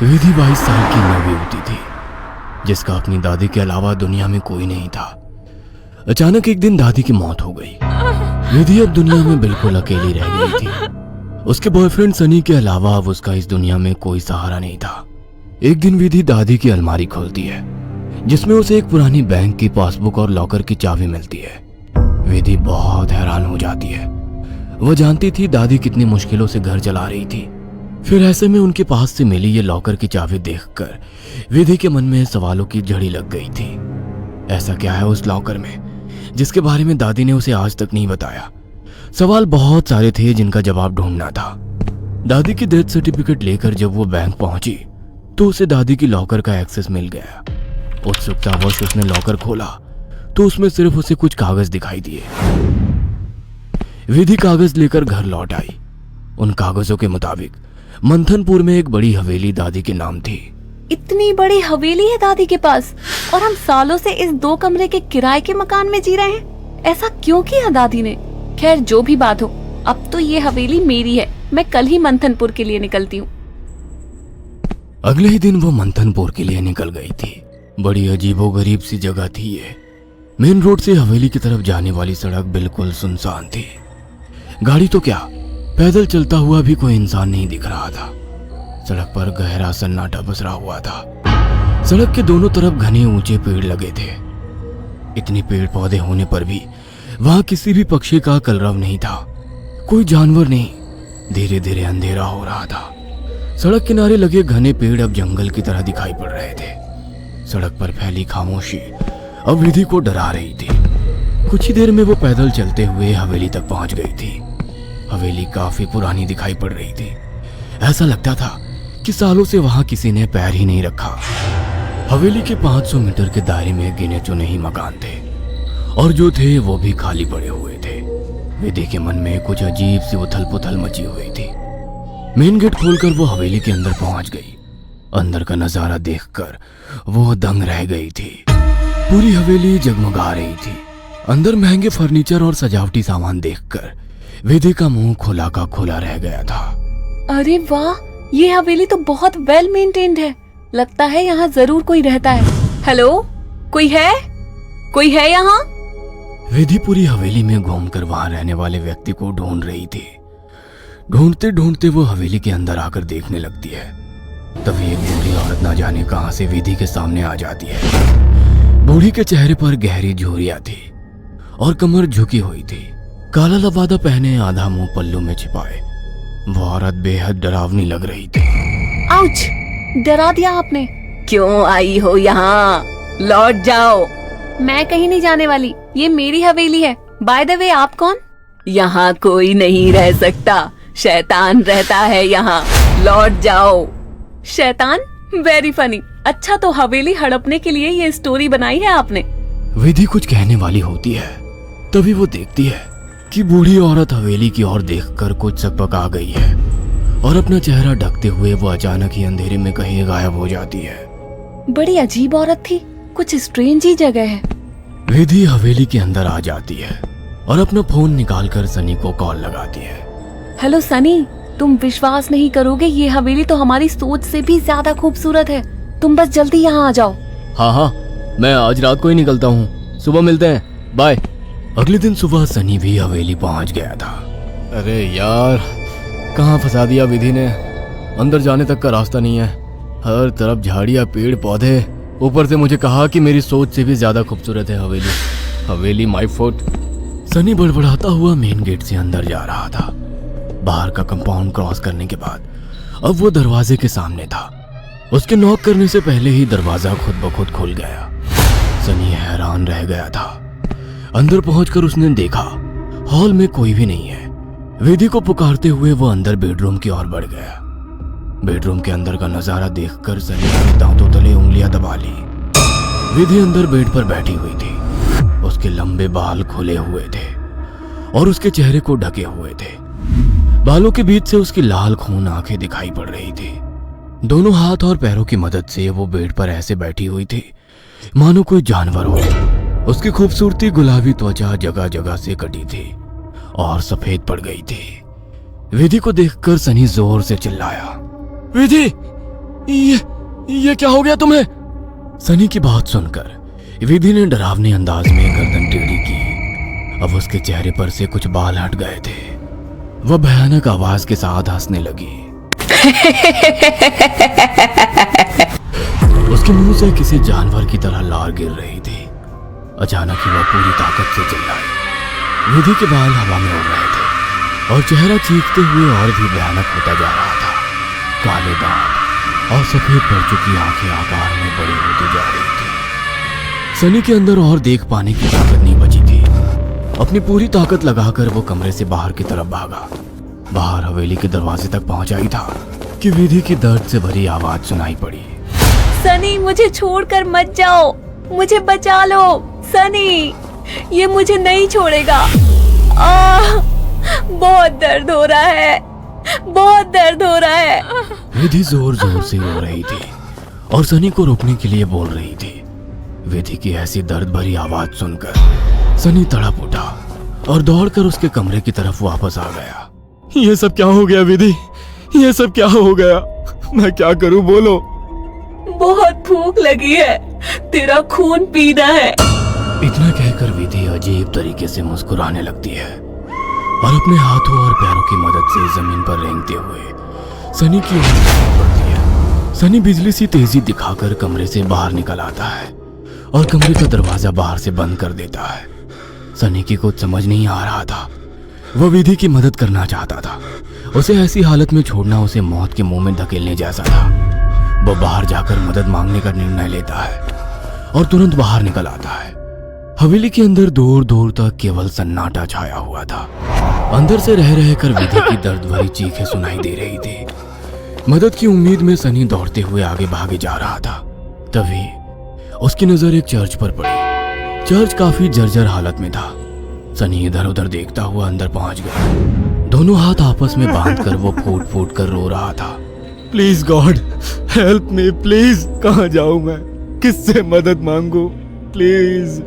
विधि 22 साल की नवयुवती थी जिसका अपनी दादी के अलावा दुनिया में कोई नहीं था। अचानक एक दिन दादी की मौत हो गई। विधि अब दुनिया में बिल्कुल अकेली रह गई थी। उसके बॉयफ्रेंड सनी के अलावा अब उसका इस दुनिया में कोई सहारा नहीं था। एक दिन विधि दादी की अलमारी खोलती है जिसमें उसे एक पुरानी बैंक की पासबुक और लॉकर की चाबी मिलती है। विधि बहुत हैरान हो जाती है। वह जानती थी दादी कितनी मुश्किलों से घर चला रही थी। फिर ऐसे में उनके पास से मिली ये लॉकर की चाबी देखकर विधि के मन में सवालों की झड़ी लग गई थी। ऐसा क्या है उस लॉकर में जिसके बारे में दादी ने उसे आज तक नहीं बताया? सवाल बहुत सारे थे जिनका जवाब ढूंढना था। दादी की डेथ सर्टिफिकेट लेकर जब वो बैंक पहुंची तो उसे दादी की लॉकर का एक्सेस मिल गया। उत्सुकतावश उसने लॉकर खोला तो उसमें सिर्फ उसे कुछ कागज दिखाई दिए। विधि कागज लेकर घर लौट आई। उन कागजों के मुताबिक मंथनपुर में एक बड़ी हवेली दादी के नाम थी। इतनी बड़ी हवेली है दादी के पास और हम सालों से इस 2 कमरे के किराए के मकान में जी रहे हैं। ऐसा क्यों किया दादी ने? खैर जो भी बात हो, अब तो ये हवेली मेरी है। मैं कल ही मंथनपुर के लिए निकलती हूँ। अगले ही दिन वो मंथनपुर के लिए निकल गई थी। बड़ी अजीबोगरीब सी जगह थी ये। मेन रोड से हवेली की तरफ जाने वाली सड़क बिल्कुल सुनसान थी। गाड़ी तो क्या, पैदल चलता हुआ भी कोई इंसान नहीं दिख रहा था। सड़क पर गहरा सन्नाटा पसरा हुआ था। सड़क के दोनों तरफ घने ऊंचे पेड़ लगे थे। इतने पेड़ पौधे होने पर भी वहां किसी भी पक्षी का कलरव नहीं था। कोई जानवर नहीं। धीरे धीरे अंधेरा हो रहा था। सड़क किनारे लगे घने पेड़ अब जंगल की तरह दिखाई पड़ रहे थे। सड़क पर फैली खामोशी अब विधि को डरा रही थी। कुछ ही देर में वो पैदल चलते हुए हवेली तक पहुंच गई थी। हवेली काफी पुरानी दिखाई पड़ रही थी। ऐसा लगता था कि सालों से वहां किसी ने पैर ही नहीं रखा। हवेली के 500 मीटर के दायरे में गिने चुने ही मकान थे और जो थे वो भी खाली पड़े हुए थे। विधि के मन में कुछ अजीब सी उथल पुथल मची हुई थी। मेन गेट खोलकर वो हवेली के अंदर पहुंच गई। अंदर का नजारा देखकर वो दंग रह गई थी। पूरी हवेली जगमगा रही थी। अंदर महंगे फर्नीचर और सजावटी सामान देखकर विधि का मुंह खुला का खुला रह गया था। अरे वाह, ये हवेली तो बहुत वेल मेंटेन्ड है। लगता है यहाँ जरूर कोई रहता है। हेलो, कोई है? कोई है यहाँ? विधि पूरी हवेली में घूमकर वहां रहने वाले व्यक्ति को ढूंढ रही थी। ढूंढते ढूंढते वो हवेली के अंदर आकर देखने लगती है। तभी एक बूढ़ी औरत ना जाने कहां से विधि के सामने आ जाती है। बूढ़ी के चेहरे पर गहरी झुर्रियां थी और कमर झुकी हुई थी। काला लबादा पहने, आधा मुंह पल्लू में छिपाए, वो औरत बेहद डरावनी लग रही थी। आउच! डरा दिया आपने। क्यों आई हो यहाँ? लौट जाओ। मैं कहीं नहीं जाने वाली। ये मेरी हवेली है। बाय द वे, आप कौन? यहाँ कोई नहीं रह सकता। शैतान रहता है यहाँ। लौट जाओ। शैतान? Very funny. अच्छा, तो हवेली हड़पने के लिए ये स्टोरी बनाई है आपने? विधि कुछ कहने वाली होती है तभी वो देखती है कि बूढ़ी औरत हवेली की ओर देखकर कुछ सकपका गई है और अपना चेहरा ढकते हुए वो अचानक ही अंधेरे में कहीं गायब हो जाती है। बड़ी अजीब औरत थी। कुछ स्ट्रेंज ही जगह है। विधि हवेली के अंदर आ जाती है और अपना फोन निकालकर सनी को कॉल लगाती है। हेलो सनी, तुम विश्वास नहीं करोगे, ये हवेली तो हमारी सोच से भी ज्यादा खूबसूरत है। तुम बस जल्दी यहाँ आ जाओ। हाँ, मैं आज रात को ही निकलता हूँ। सुबह मिलते हैं, बाय। अगले दिन सुबह सनी भी हवेली पहुंच गया था। अरे यार, कहाँ फंसा दिया विधि ने। अंदर जाने तक का रास्ता नहीं है। हर तरफ झाड़ियाँ, पेड़ पौधे। ऊपर से मुझे कहा कि मेरी सोच से भी ज्यादा खूबसूरत है हवेली। हवेली माय फुट। सनी बड़बड़ाता हुआ मेन गेट से अंदर जा रहा था। बाहर का कंपाउंड क्रॉस करने के बाद अब वो दरवाजे के सामने था। उसके नॉक करने से पहले ही दरवाजा खुद ब खुद खुल गया। सनी हैरान रह गया था। अंदर पहुंचकर उसने देखा हॉल में कोई भी नहीं है। विधि को पुकारते हुए वो अंदर बेडरूम की ओर बढ़ गया। बेडरूम के अंदर का नजारा देखकर सनी ने दांतों तले उंगलियां दबा ली। विधि अंदर बेड पर बैठी हुई थी। उसके लंबे बाल खुले हुए थे और उसके चेहरे को ढके हुए थे। बालों के बीच से उसकी लाल खून आंखें दिखाई पड़ रही थी। दोनों हाथ और पैरों की मदद से वो बेड पर ऐसे बैठी हुई थी मानो कोई जानवर हो। उसकी खूबसूरती गुलाबी त्वचा जगह जगह से कटी थी और सफेद पड़ गई थी। विधि को देखकर सनी जोर से चिल्लाया, विधि, ये क्या हो गया तुम्हें? सनी की बात सुनकर विधि ने डरावने अंदाज में गर्दन टेढ़ी की। अब उसके चेहरे पर से कुछ बाल हट गए थे। वह भयानक आवाज के साथ हंसने लगी। उसके मुंह से किसी जानवर की तरह लार गिर रही थी। अचानक ही वह पूरी ताकत से चिल्लाई। विधि के बाल हवा में उड़ रहे थे और चेहरा चीखते हुए और भी भयानक होता जा रहा था। काले दांत और सफेद पड़ चुकी आंखें आकार में बड़ी होती जा रही थी। सनी के अंदर और देख पाने की ताकत नहीं बची थी। अपनी पूरी ताकत लगाकर वो कमरे से बाहर की तरफ भागा। बाहर हवेली के दरवाजे तक पहुंचा ही था कि विधि की दर्द से भरी आवाज सुनाई पड़ी। सनी, मुझे छोड़कर मत जाओ, मुझे बचा लो। सनी, ये मुझे नहीं छोड़ेगा। बहुत दर्द हो रहा है, बहुत दर्द हो रहा है। विधि जोर जोर से रो रही थी और सनी को रोकने के लिए बोल रही थी। विधि की ऐसी दर्द भरी आवाज सुनकर सनी तड़प उठा और दौड़कर उसके कमरे की तरफ वापस आ गया। ये सब क्या हो गया विधि? ये सब क्या हो गया? मैं क्या करूं, बोलो। बहुत भूख लगी है, तेरा खून पीना है। इतना कहकर विधि अजीब तरीके से मुस्कुराने लगती है और अपने हाथों और पैरों की मदद से जमीन पर रेंगते हुए सनी की ओर बढ़ती है। सनी बिजली सी तेजी दिखाकर कमरे से बाहर निकल आता है और कमरे का दरवाजा बाहर से बंद कर देता है। सनी की कुछ समझ नहीं आ रहा था। वह विधि की मदद करना चाहता था। उसे ऐसी हालत में छोड़ना उसे मौत के मुंह में धकेलने जैसा था। वह बाहर जाकर मदद मांगने का निर्णय लेता है और तुरंत बाहर निकल आता है। हवेली के अंदर दूर दूर तक केवल सन्नाटा छाया हुआ था। अंदर से रह रहकर विधि की दर्द भरी चीखें सुनाई दे रही थी। मदद की उम्मीद में सनी दौड़ते हुए आगे भागे जा रहा था। तभी उसकी नजर एक चर्च पर पड़ी। चर्च काफी जर्जर हालत में था। सनी इधर उधर देखता हुआ अंदर पहुंच गया। दोनों हाथ आपस में बांधकर वो फूट फूट कर रो रहा था। Please God help me, please. कहाँ जाऊं मैं? किससे मदद मांगू? प्लीज।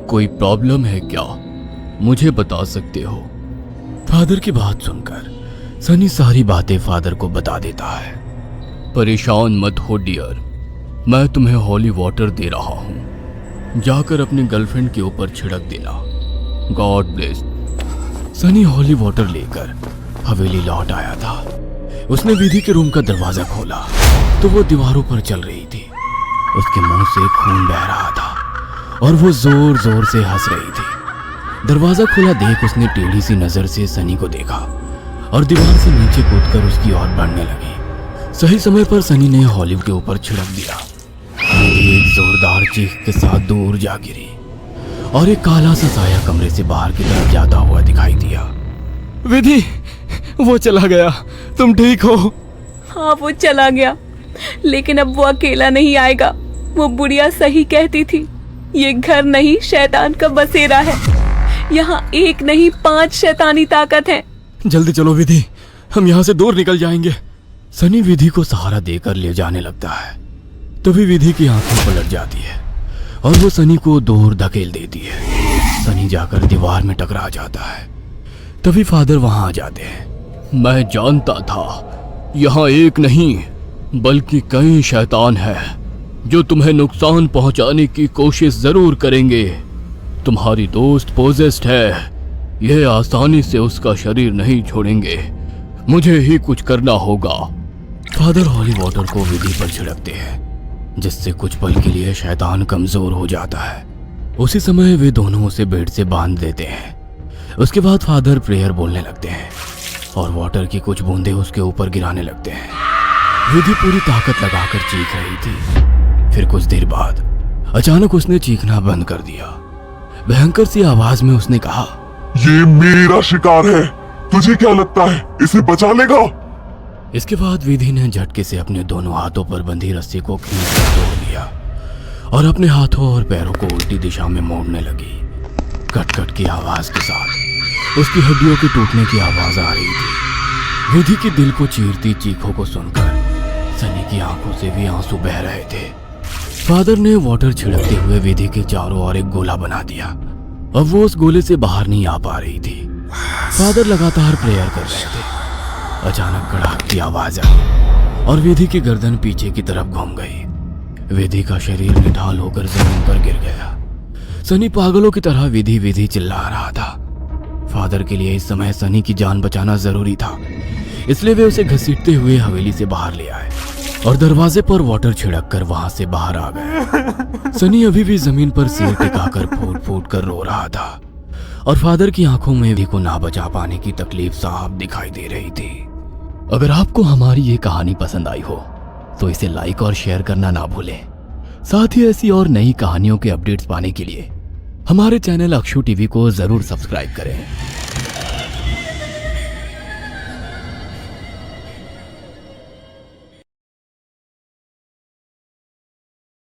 कोई प्रॉब्लम है क्या? मुझे बता सकते हो? फादर की बात सुनकर सनी सारी बातें फादर को बता देता है। परेशान मत हो डियर, मैं तुम्हें हॉली वाटर दे रहा हूं। जाकर अपनी गर्लफ्रेंड के ऊपर छिड़क देना। God bless. Sunny holy water लेकर हवेली लौट आया था। उसने विधि के रूम का दरवाजा खोला तो वो दीवारों पर चल रही थी। उसके मुंह से खून बह रहा था और वो जोर जोर से हंस रही थी। दरवाजा खुला देख उसने टेढ़ी सी नजर से सनी को देखा और दीवार से नीचे कूदकर उसकी ओर बढ़ने लगी। सही समय पर सनी ने हॉलिव के ऊपर छिड़क दिया। एक जोरदार चीख के साथ दूर जा गिरी और एक काला सा साया कमरे से बाहर की तरफ जाता हुआ दिखाई दिया। विधि, वो चला गया। तुम ठीक हो? हाँ, वो चला गया, लेकिन अब वो अकेला नहीं आएगा। वो बुढ़िया सही कहती थी, ये घर नहीं शैतान का बसेरा है। यहाँ एक नहीं 5 शैतानी ताकत है। जल्दी चलो विधि, हम यहाँ से दूर निकल जाएंगे। सनी विधि को सहारा देकर ले जाने लगता है। तभी विधि की आंखें पलट जाती है और वो सनी को दूर धकेल देती है। सनी जाकर दीवार में टकरा जाता है। तभी फादर वहां आ जाते हैं। मैं जानता था यहाँ एक नहीं बल्कि कई शैतान है जो तुम्हें नुकसान पहुंचाने की कोशिश जरूर करेंगे। तुम्हारी दोस्त पोजेस्ड है, यह आसानी से उसका शरीर नहीं छोड़ेंगे। मुझे ही कुछ करना होगा। फादर हॉली वाटर को विधि पर छिड़कते हैं जिससे कुछ पल के लिए शैतान कमजोर हो जाता है। उसी समय वे दोनों उसे बेड से बांध देते हैं। उसके बाद फादर प्रेयर बोलने लगते हैं और वाटर की कुछ बूंदें उसके ऊपर गिराने लगते हैं। विधि पूरी ताकत लगाकर चीख रही थी। फिर कुछ देर बाद अचानक उसने चीखना बंद कर दिया। भयंकर सी आवाज में उसने कहा, ये मेरा शिकार है, तुझे क्या लगता है इसे बचा लेगा? इसके बाद विधि ने झटके से अपने दोनों हाथों पर बंधी रस्सी को खींचकर तोड़ दिया और अपने हाथों और पैरों को उल्टी दिशा में मोड़ने लगी। कट कट की आवाज के साथ उसकी हड्डियों के टूटने की आवाज आ रही थी। विधि की दिल को चीरती चीखों को सुनकर सनी की आंखों से भी आंसू बह रहे थे। फादर ने वाटर छिड़कते हुए विधि के चारों ओर एक गोला बना दिया। अब वो उस गोले से बाहर नहीं आ पा रही थी। फादर लगातार प्रेयर कर रहे थे। अचानक कड़ाक की आवाज आई और विधि की गर्दन पीछे की तरफ घूम गई। विधि का शरीर निढाल होकर जमीन पर गिर गया। सनी पागलों की तरह विधि विधि चिल्ला रहा था। फादर के लिए इस समय सनी की जान बचाना जरूरी था, इसलिए वे उसे घसीटते हुए हवेली से बाहर ले आए और दरवाजे पर वाटर छिड़क कर वहां से बाहर आ गए। सनी अभी भी जमीन पर सिर टिकाकर फूट फूट कर रो रहा था और फादर की आंखों में विधि को ना बचा पाने की तकलीफ साफ दिखाई दे रही थी। अगर आपको हमारी ये कहानी पसंद आई हो तो इसे लाइक और शेयर करना ना भूलें। साथ ही ऐसी और नई कहानियों के अपडेट्स पाने के लिए हमारे चैनल अक्षु टीवी को जरूर सब्सक्राइब करें।